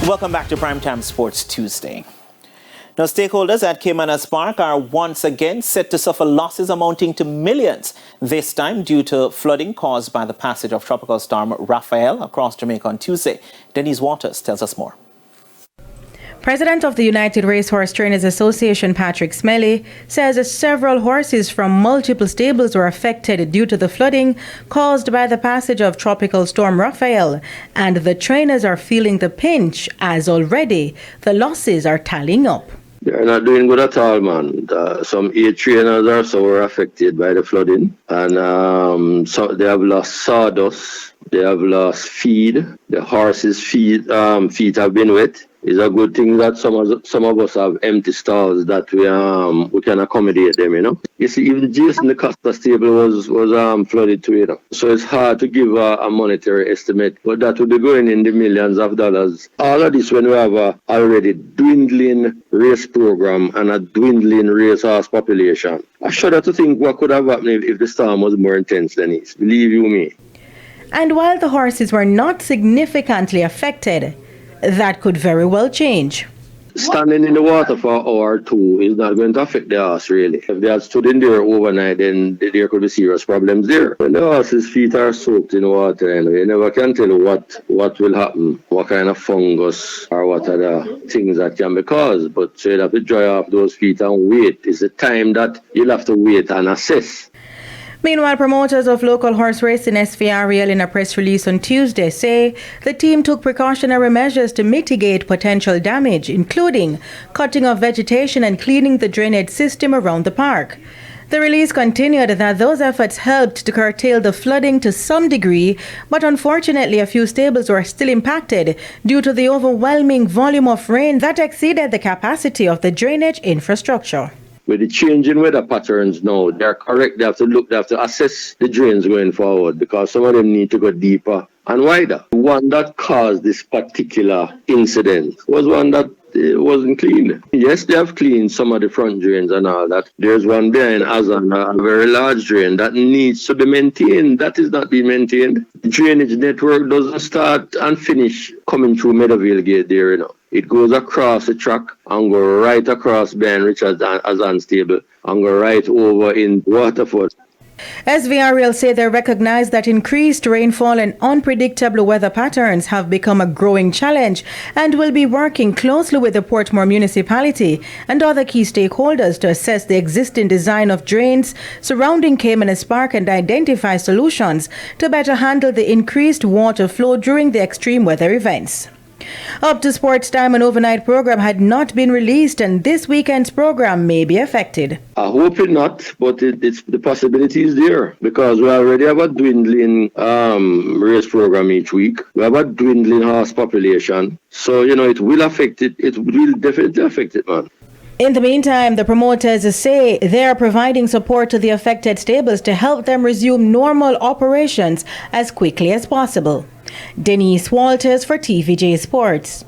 Welcome back to Primetime Sports Tuesday. Now, stakeholders at Caymanas Park are once again set to suffer losses amounting to millions, this time due to flooding caused by the passage of tropical storm Rafael across Jamaica on Tuesday. Denise Waters tells us more. President of the United Racehorse Trainers Association, Patrick Smelly, says several horses from multiple stables were affected due to the flooding caused by the passage of tropical storm Rafael, and the trainers are feeling the pinch as already the losses are tallying up. They're not doing good at all, man. Some 8 trainers or so were affected by the flooding, and so they have lost sawdust, they have lost feed, the horses' feet have been wet. It's a good thing that some of us have empty stalls that we can accommodate them, you know. You see, even Jason the Costa stable was flooded too, you know. So it's hard to give a monetary estimate, but that would be going in the millions of dollars. All of this when we have a already dwindling race program and a dwindling racehorse population. I shudder to think what could have happened if the storm was more intense than it is. Believe you me. And while the horses were not significantly affected, that could very well change. Standing in the water for an hour or two is not going to affect the horse, really. If they had stood in there overnight, then there could be serious problems there. When the horse's feet are soaked in water, you never can tell what will happen, what kind of fungus or what other things that can be caused. But so you'll have to dry off those feet and wait. It's the time that you'll have to wait and assess. Meanwhile, promoters of local horse racing SVRL in a press release on Tuesday say the team took precautionary measures to mitigate potential damage, including cutting off vegetation and cleaning the drainage system around the park. The release continued that those efforts helped to curtail the flooding to some degree, but unfortunately a few stables were still impacted due to the overwhelming volume of rain that exceeded the capacity of the drainage infrastructure. With the changing weather patterns now, they're correct. They have to assess the drains going forward because some of them need to go deeper and wider. The one that caused this particular incident was one that wasn't clean. Yes, they have cleaned some of the front drains and all that. There's one behind Azan, a very large drain that needs to be maintained. That is not being maintained. The drainage network doesn't start and finish coming through Meadowvale Gate there, you know. It goes across the track and go right across Ben Richards and Azan Stable and go right over in Waterford. SVRL say they recognize that increased rainfall and unpredictable weather patterns have become a growing challenge and will be working closely with the Portmore municipality and other key stakeholders to assess the existing design of drains surrounding Caymanas Park and identify solutions to better handle the increased water flow during the extreme weather events. Up to Sports Time, an overnight program had not been released, and this weekend's program may be affected. I hope it not, but it's the possibility is there because we already have a dwindling race program each week. We have a dwindling horse population, so it will affect it. It will definitely affect it, man. In the meantime, the promoters say they are providing support to the affected stables to help them resume normal operations as quickly as possible. Denise Waters for TVJ Sports.